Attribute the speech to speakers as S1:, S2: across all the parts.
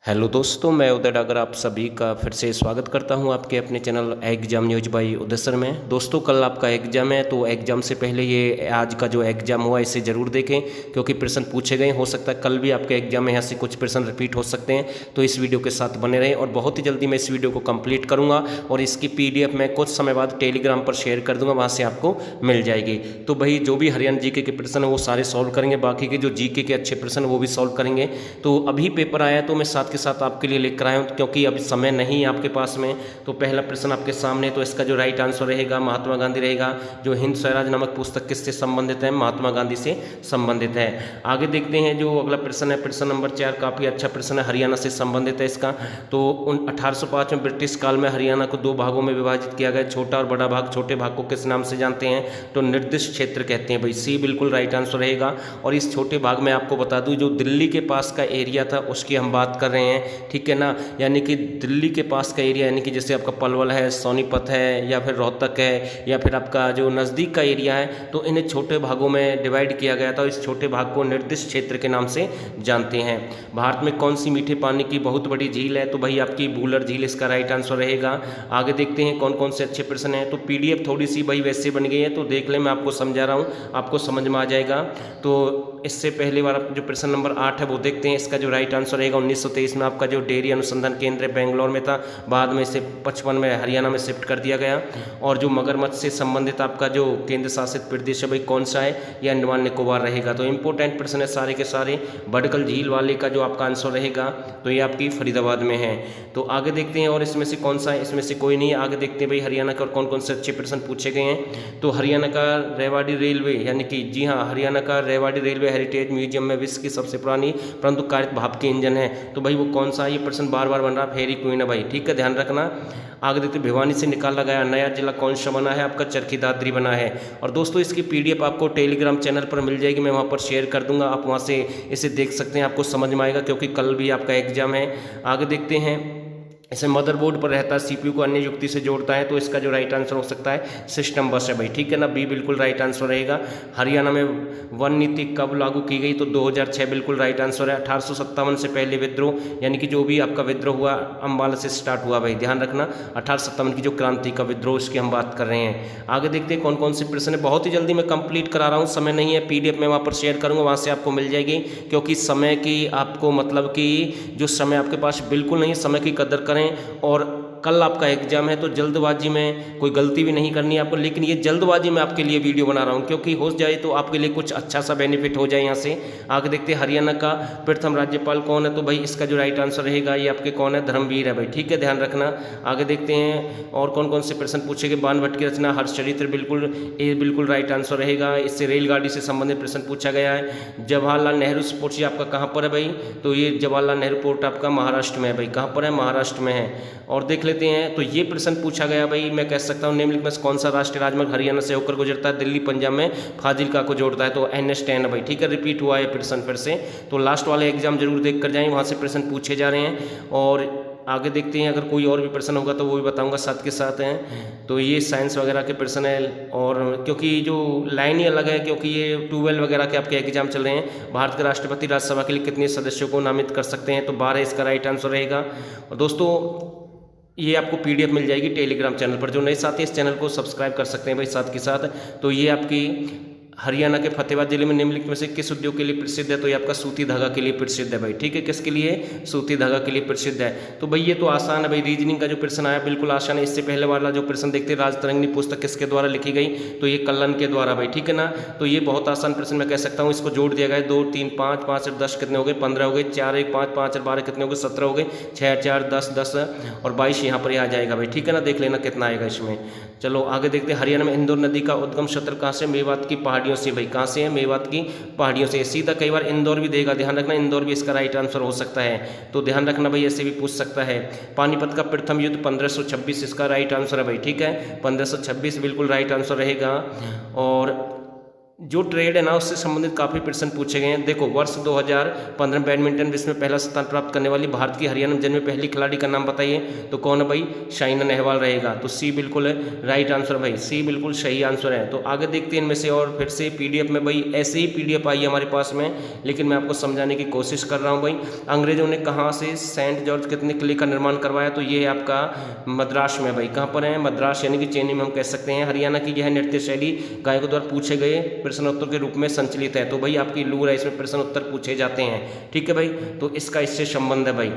S1: Hello दोस्तों, मैं उदय डागर आप सभी का फिर से स्वागत करता हूं आपके अपने channel exam news by Uday sir में। दोस्तों, कल आपका एग्जाम है तो एग्जाम से पहले ये आज का जो एग्जाम हुआ इसे ज़रूर देखें, क्योंकि प्रश्न पूछे गए। हो सकता है कल भी आपके एग्जाम में यहाँ से कुछ प्रश्न रिपीट हो सकते हैं, तो इस वीडियो के साथ बने रहें। और बहुत ही जल्दी मैं इस वीडियो को कंप्लीट करूँगा और इसकी PDF मैं कुछ समय बाद टेलीग्राम पर शेयर कर दूँगा, वहाँ से आपको मिल जाएगी। तो भाई जो भी हरियाणा GK के प्रश्न है वो सारे सॉल्व करेंगे, बाकी के जो GK के अच्छे प्रश्न वो भी सॉल्व करेंगे। तो अभी पेपर आया तो मैं साथ के साथ आपके लिए लेकर आया हूँ, क्योंकि अभी समय नहीं है आपके पास में। तो पहला प्रश्न आपके सामने, तो इसका जो राइट आंसर रहेगा महात्मा गांधी रहेगा। जो हिंद स्वराज नामक पुस्तक किससे संबंधित है? महात्मा गांधी से संबंधित है। आगे देखते हैं जो अगला प्रश्न है, प्रश्न नंबर 4, काफ़ी अच्छा प्रश्न है, हरियाणा से संबंधित है इसका। तो 1805 में ब्रिटिश काल में हरियाणा को 2 भागों में विभाजित किया गया। छोटा और बड़ा भाग, छोटे भाग को किस नाम से जानते हैं? तो निर्दिष्ट क्षेत्र कहते हैं भाई। सी बिल्कुल राइट आंसर रहेगा। और इस छोटे भाग में आपको बता दूं, जो दिल्ली के पास का एरिया था उसकी हम बात कर रहे हैं, ठीक है ना। यानी कि दिल्ली के पास का एरिया, यानी कि जैसे आपका पलवल है, सोनीपत है, या फिर रोहतक है, या फिर आपका जो नज़दीक का एरिया है, तो इन्हें छोटे भागों में डिवाइड किया गया था। इस छोटे भाग को निर्दिष्ट क्षेत्र के नाम से जानते हैं। भारत में कौन सी मीठे पानी की बहुत बड़ी झील है? तो भाई आपकी वुलर झील इसका राइट आंसर रहेगा। आगे देखते हैं कौन कौन से अच्छे प्रश्न हैं। तो PDF थोड़ी सी भाई वैसे बन गई है, तो देख लें, मैं आपको समझा रहा हूँ, आपको समझ में आ जाएगा। तो इससे पहले बार जो प्रश्न नंबर 8 है वो देखते हैं। इसका जो राइट आंसर रहेगा, 1923 में आपका जो डेयरी अनुसंधान केंद्र बेंगलोर में था, बाद में इसे 55 में हरियाणा में शिफ्ट कर दिया गया। और जो मगरमच्छ से संबंधित आपका जो केंद्र शासित प्रदेश है भाई कौन सा है? ये अंडमान निकोबार रहेगा। तो इंपॉर्टेंट प्रश्न है सारे के सारे। बडखल झील वाले का जो आपका आंसर रहेगा तो ये आपकी फरीदाबाद में है। तो आगे देखते हैं और इसमें से कौन सा है? इसमें से कोई नहीं है। आगे देखते हैं भाई हरियाणा का कौन कौन से अच्छे प्रश्न पूछे गए हैं। तो हरियाणा का रेवाड़ी रेलवे, यानी कि जी हाँ, हरियाणा का रेवाड़ी रेलवे हेरिटेज म्यूजियम में विश्व की सबसे पुरानी परंतु कारित भाप के इंजन है। तो भाई वो कौन सा है? ये प्रश्न बार बार बन रहा है, फेरी क्वीन है भाई, ठीक है, ध्यान रखना। आगे देखते भिवानी से निकाला गया नया जिला कौन सा बना है? आपका चरखी दादरी बना है। और दोस्तों इसकी PDF आपको टेलीग्राम चैनल पर मिल जाएगी, मैं वहाँ पर शेयर कर दूंगा, आप वहाँ से इसे देख सकते हैं, आपको समझ में आएगा, क्योंकि कल भी आपका एग्जाम है। आगे देखते हैं, इसे मदरबोर्ड पर रहता है, CPU को अन्य युक्ति से जोड़ता है, तो इसका जो राइट आंसर हो सकता है सिस्टम बस है भाई, ठीक है ना। B बिल्कुल राइट आंसर रहेगा। हरियाणा में वन नीति कब लागू की गई? तो 2006 बिल्कुल राइट आंसर है। 1857 से पहले विद्रोह, यानी कि जो भी आपका विद्रोह हुआ अम्बाला से स्टार्ट हुआ भाई, ध्यान रखना। 1857 की जो क्रांति का विद्रोह, उसकी हम बात कर रहे हैं। आगे देखते हैं कौन कौन से प्रश्न है। बहुत ही जल्दी मैं कंप्लीट करा रहा हूँ, समय नहीं है। PDF मैं वहाँ पर शेयर करूँगा, वहाँ से आपको मिल जाएगी, क्योंकि समय की आपको मतलब कि जो समय आपके पास बिल्कुल नहीं, समय की कदर करें। और कल आपका एग्जाम है तो जल्दबाजी में कोई गलती भी नहीं करनी है आपको, लेकिन ये जल्दबाजी में आपके लिए वीडियो बना रहा हूँ, क्योंकि हो जाए तो आपके लिए कुछ अच्छा सा बेनिफिट हो जाए यहाँ से। आगे देखते हैं हरियाणा का प्रथम राज्यपाल कौन है? तो भाई इसका जो राइट आंसर रहेगा ये आपके कौन है? धर्मवीर है भाई, ठीक है, ध्यान रखना। आगे देखते हैं और कौन कौन से प्रश्न पूछे गए। बाणभट्ट की रचना हर्षचरित्र, बिल्कुल ये बिल्कुल राइट आंसर रहेगा। इससे रेलगाड़ी से संबंधित प्रश्न पूछा गया है। जवाहरलाल नेहरू स्पोर्ट्स ये आपका कहाँ पर है भाई? तो ये जवाहरलाल नेहरू पोर्ट आपका महाराष्ट्र में है भाई। कहाँ पर है? महाराष्ट्र में है। और देख लेते हैं, तो ये प्रश्न पूछा गया भाई, मैं कह सकता हूँ निम्नलिखित में कौन सा राष्ट्रीय राजमार्ग हरियाणा से होकर गुजरता है? दिल्ली पंजाब में फाजिलका को जोड़ता है, तो NH10 है भाई, ठीक है। रिपीट हुआ है प्रश्न फिर से, तो लास्ट वाले एग्जाम जरूर देख कर जाएं, वहाँ से प्रश्न पूछे जा रहे हैं। और आगे देखते हैं, अगर कोई और भी प्रश्न होगा तो वो भी बताऊंगा साथ के साथ हैं। तो ये साइंस वगैरह के प्रश्न है, और क्योंकि जो लाइन ही अलग है, क्योंकि ये 12 वगैरह के आपके एग्जाम चल रहे हैं। भारत के राष्ट्रपति राज्यसभा के लिए कितने सदस्यों को नामित कर सकते हैं? तो 12 इसका राइट आंसर रहेगा। और दोस्तों ये आपको PDF मिल जाएगी टेलीग्राम चैनल पर। जो नए साथी इस चैनल को सब्सक्राइब कर सकते हैं भाई साथ के साथ। तो ये आपकी हरियाणा के फतेहाबाद जिले में निम्नलिखित में से किस उद्योग के लिए प्रसिद्ध है? तो ये आपका सूती धागा के लिए प्रसिद्ध है भाई, ठीक है। किसके लिए? सूती धागा के लिए प्रसिद्ध है। तो भाई ये तो आसान है भाई, रीजनिंग का जो प्रश्न आया बिल्कुल आसान है। इससे पहले वाला जो प्रश्न देखते हैं, राजतरंगिणी पुस्तक किसके द्वारा लिखी गई? तो ये कल्लन के द्वारा भाई, ठीक है ना। तो ये बहुत आसान प्रश्न मैं कह सकता हूँ। इसको जोड़ दिया गया 2 3 5 5 और 10 कितने हो गए? 15 हो गए। 4 1 5 5 और 12 कितने हो गए? 17 हो गए। 6 4 10 10 और 22 यहाँ पर आ जाएगा भाई, ठीक है ना। देख लेना कितना आएगा इसमें। चलो आगे देखते हैं, हरियाणा में इंदौर नदी का उद्गम क्षेत्र कहाँ से? मेवात की पहाड़ियों से भाई। कहाँ से है? मेवात की पहाड़ियों से। सीधा कई बार इंदौर भी देगा, ध्यान रखना, इंदौर भी इसका राइट आंसर हो सकता है, तो ध्यान रखना भाई, ऐसे भी पूछ सकता है। पानीपत का प्रथम युद्ध 1526 इसका राइट आंसर है भाई, ठीक है। 1526 बिल्कुल राइट आंसर रहेगा। और जो ट्रेड है ना उससे संबंधित काफ़ी प्रश्न पूछे गए हैं। देखो, वर्ष 2015 बैडमिंटन विश्व में पहला स्थान प्राप्त करने वाली भारत की हरियाणा में जन्मे पहली खिलाड़ी का नाम बताइए। तो कौन है भाई? साइना नेहवाल रहेगा। तो सी बिल्कुल है राइट आंसर भाई, सी बिल्कुल सही आंसर है। तो आगे देखते हैं इनमें से। और फिर से पीडीएफ में भाई ऐसे ही पीडीएफ आई है हमारे पास में, लेकिन मैं आपको समझाने की कोशिश कर रहा हूँ भाई। अंग्रेजों ने कहाँ से सेंट जॉर्ज कितने किले का निर्माण करवाया? तो ये है आपका मद्रास में भाई। कहाँ पर है? मद्रास, यानी कि चेन्नई में हम कह सकते हैं। हरियाणा की यह नृत्य शैली गायकों द्वारा पूछे गए प्रश्नोत्तर के रूप में संचलित है। तो भाई आपकी लूर है, इसमें प्रश्न उत्तर पूछे जाते हैं। ठीक है भाई, तो इसका इससे संबंध है भाई।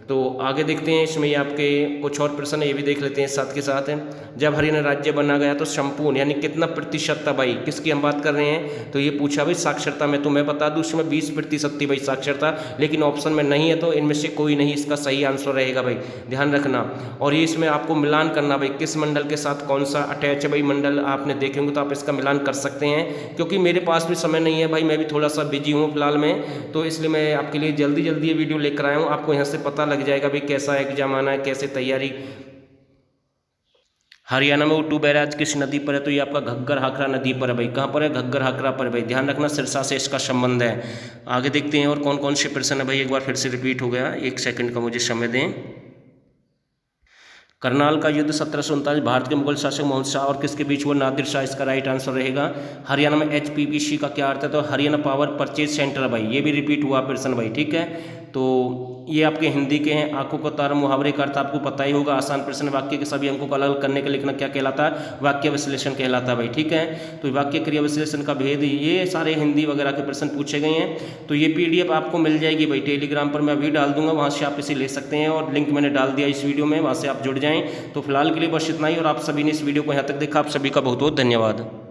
S1: तो आगे देखते हैं, इसमें ये आपके कुछ और प्रश्न है, ये भी देख लेते हैं साथ के साथ। जब हरियाणा राज्य बना गया तो संपूर्ण यानी कितना प्रतिशत था भाई? किसकी हम बात कर रहे हैं? तो ये पूछा भाई साक्षरता में। तो मैं बता दूं उसमें 20% थी भाई साक्षरता, लेकिन ऑप्शन में नहीं है, तो इनमें से कोई नहीं इसका सही आंसर रहेगा भाई, ध्यान रखना। और ये इसमें आपको मिलान करना भाई, किस मंडल के साथ कौन सा अटैच है भाई मंडल आपने देखे होंगे, तो आप इसका मिलान कर सकते हैं। क्योंकि मेरे पास भी समय नहीं है भाई, मैं भी थोड़ा सा बिजी हूँ फिलहाल में, तो इसलिए मैं आपके लिए जल्दी जल्दी ये वीडियो लेकर आया हूँ। आपको यहाँ से पता लग जाएगा भाई कैसा एग्जाम आना है, कैसे तैयारी। हरियाणा में उटू बैराज किस नदी पर है? तो ये आपका घग्गर हाकरा नदी पर है भाई। कहाँ पर है? घग्गर हाकरा पर भाई, ध्यान रखना, सिरसा से इसका संबंध है। आगे देखते हैं और कौन कौन से प्रश्न है भाई। एक बार फिर से रिपीट हो गया, 1 सेकंड का मुझे समय दें। करनाल का युद्ध 1739 भारत के मुगल शासक मोहम्मद शाह और किसके बीच हुआ? नादिर शाह इसका राइट आंसर रहेगा। हरियाणा में एचपीपीसी का क्या अर्थ है? तो हरियाणा पावर परचेज सेंटर है भाई, ये भी रिपीट हुआ प्रश्न भाई। ठीक है, तो ये आपके हिंदी के हैं। आंखों का तारा मुहावरे का अर्थ आपको पता ही होगा। आसान प्रश्न, वाक्य के सभी अंकों को अलग करने के लिखना क्या कहलाता है? वाक्य विश्लेषण कहलाता है भाई। ठीक है, तो वाक्य क्रिया विश्लेषण का भेद, ये सारे हिंदी वगैरह के प्रश्न पूछे गए हैं। तो ये पीडीएफ आपको मिल जाएगी भाई टेलीग्राम पर, मैं अभी डाल दूंगा, वहाँ से आप इसे ले सकते हैं। और लिंक मैंने डाल दिया इस वीडियो में, वहाँ से आप जुड़ जाएँ। तो फिलहाल के लिए बस इतना ही, और आप सभी ने इस वीडियो को यहाँ तक देखा, आप सभी का बहुत बहुत धन्यवाद।